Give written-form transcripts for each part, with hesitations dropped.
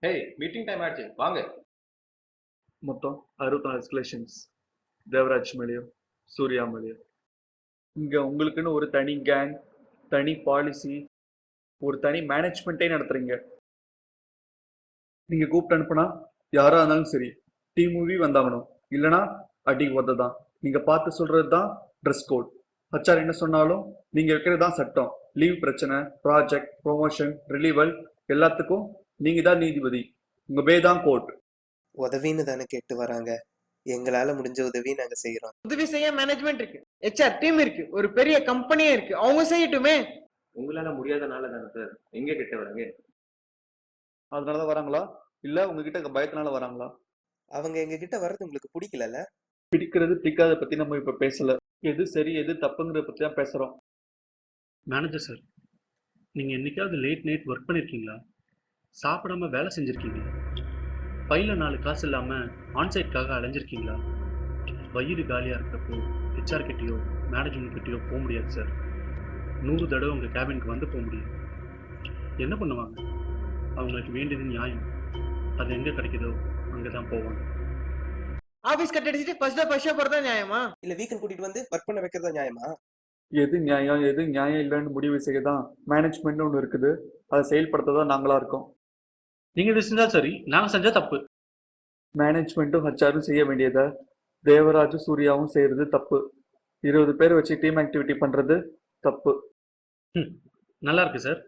Hey, meeting time ஆயிடுச்சு, வாங்க. மொத்தம் 64 எஸ்கலேஷன்ஸ் தேவராஜ் மேலேயும் சூர்யா மேலேயும். இங்கே உங்களுக்குன்னு ஒரு தனி கேங், தனி பாலிசி, ஒரு தனி மேனேஜ்மெண்ட்டே நடத்துறீங்க. நீங்கள் கூப்பிட்டு அனுப்புனா யாராக இருந்தாலும் சரி டீம் மூவி வந்தாகணும், இல்லைனா அடி உத தான். நீங்கள் பார்த்து சொல்கிறது தான் ட்ரெஸ் கோட். ஹச்ஆர் என்ன சொன்னாலும் நீங்கள் வைக்கிறது தான் சட்டம். லீவ் பிரச்சனை, ப்ராஜெக்ட், ப்ரொமோஷன், ரிலீவல் எல்லாத்துக்கும் நீங்கள் தான் நீதிபதி. உங்கள் பே தான் கோர்ட். உதவின்னு தானே கேட்டு வராங்க. எங்களால முடிஞ்ச உதவி நாங்க செய்யறோம். உதவி செய்ய மேனேஜ்மெண்ட் இருக்கு, ஹெச்ஆர் டீம் இருக்கு, ஒரு பெரிய கம்பெனியே இருக்கு, அவங்க செய்யட்டுமே. உங்களால முடியாதனால தானே சார் எங்க கிட்ட வராங்க. அதனால தான் வராங்களா, இல்லை உங்ககிட்ட பயத்தினால வராங்களா? அவங்க எங்க கிட்ட வர்றது உங்களுக்கு பிடிக்கல. பிடிக்கிறது பிடிக்காத பத்தி நம்ம இப்ப பேசல. எது சரி எது தப்புங்கிற பத்தி தான் பேசுறோம். மேனேஜர் சார், நீங்க என்னைக்காவது லேட் நைட் ஒர்க் பண்ணிருக்கீங்களா? சாப்பிடாம வேலை செஞ்சிருக்கீங்களா? பையில 4 காசு இல்லாம ஆன்சைட்காக அலைஞ்சிருக்கீங்களா? வயிறு காலியா இருக்கப்போ ஹெச்ஆர் கிட்டயோ மேனேஜ்மெண்ட் கிட்டயோ போக முடியாது சார். 100 தடவை உங்க கேபினுக்கு வந்து போக முடியும். என்ன பண்ணுவாங்க? அவங்களுக்கு வேண்டியது நியாயம். அது எங்க கிடைக்குதோ அங்கதான் போவாங்க. ஆபீஸ் கட் அடிச்சிட்டு ஃபர்ஸ்ட் டே ஃபர்ஸ்ட் ஷோ போறதா நியாயமா? இல்ல வீக்கெண்ட் கூட்டிட்டு வந்து ஒர்க் பண்ண வைக்கிறதா நியாயமா? எது நியாயம் எது நியாயம் இல்லைன்னு முடிவு செய்யதான் மேனேஜ்மெண்ட் ஒன்று இருக்குது. அதை செயல்படுத்ததான் நாங்களா இருக்கோம். நீங்க இது செஞ்சா சரி, நாங்க செஞ்சா தப்பு. மேனேஜ்மெண்ட்டும் ஹச்ஆரும் செய்ய வேண்டியதை தேவராஜும் சூர்யாவும் செய்யறது தப்பு. 20 பேர் வச்சு டீம் ஆக்டிவிட்டி பண்றது தப்பு. நல்லா இருக்கு சார்.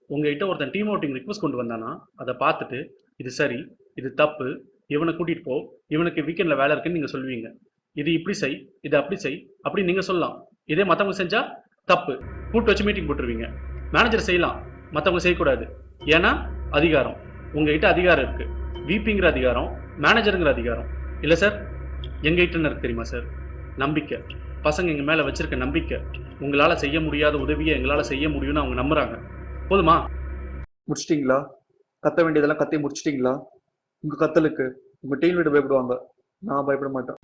உங்ககிட்ட ஒருத்தன் டீம் அவுட்டிங் ரிக்வஸ்ட் கொண்டு வந்தானா அதை பார்த்துட்டு இது சரி, இது தப்பு, இவனை கூட்டிட்டு போ, இவனுக்கு வீக்கெண்ட்ல வேலை இருக்குன்னு நீங்க சொல்லுவீங்க. இது இப்படி செய், இது அப்படி செய் அப்படின்னு நீங்க சொல்லலாம். இதே மற்றவங்க செஞ்சா தப்பு, கூட்டு வச்சு மீட்டிங் போட்டுருவீங்க. மேனேஜர் செய்யலாம், மற்றவங்க செய்யக்கூடாது. ஏன்னா அதிகாரம் உங்ககிட்ட அதிகாரம் இருக்கு. விபிங்கிற அதிகாரம், மேனேஜருங்கிற அதிகாரம் இல்லை சார். எங்ககிட்ட இருக்கு தெரியுமா சார்? நம்பிக்கை. பசங்க எங்க மேல வச்சிருக்க நம்பிக்கை. உங்களால செய்ய முடியாத உதவியை எங்களால செய்ய முடியும்னு அவங்க நம்புறாங்க. போதுமா? முடிச்சிட்டிங்களா? கத்த வேண்டியதெல்லாம் கத்தி முடிச்சிட்டிங்களா? உங்க கத்தலுக்கு உங்க டீம் லீடர் பயப்படுவாங்க, நான் பயப்பட மாட்டேன்.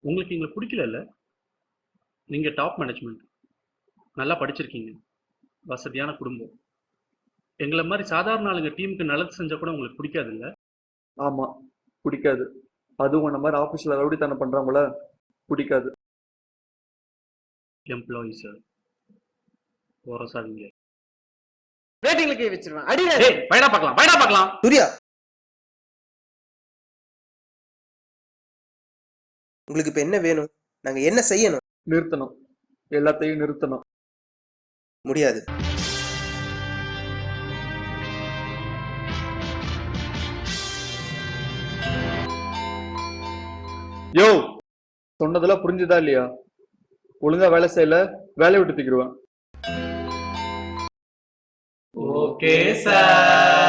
உங்களுக்கு எங்களை பிடிக்கல. நீங்க டாப் மேனேஜ்மெண்ட், நல்லா படிச்சிருக்கீங்க, வசதியான குடும்பம். எங்களை மாதிரி சாதாரண ஆளுங்க டீமுக்கு நல்லது செஞ்சா கூட உங்களுக்கு பிடிக்காது இல்ல? ஆமா, பிடிக்காது. அதுவும் அந்த மாதிரி ஆபீஸ்ல ரவுடித்தனம் பண்றவங்கள பிடிக்காது. Employee sir, போறசாதீங்க. ரேட்டிங்ல கை வச்சிருவேன். அடி பயணா பார்க்கலாம். சூர்யா, உங்களுக்கு இப்ப என்ன வேணும்? நாங்க என்ன செய்யணும்? நிறுத்தணும், எல்லாத்தையும் நிறுத்தணும். முடியாது. யோ, சொன்னதெல்லாம் புரிஞ்சுதா இல்லையா? ஒழுங்கா வேலை செய்யல, வேலையை விட்டு தூக்கிடுவேன். Okay sir.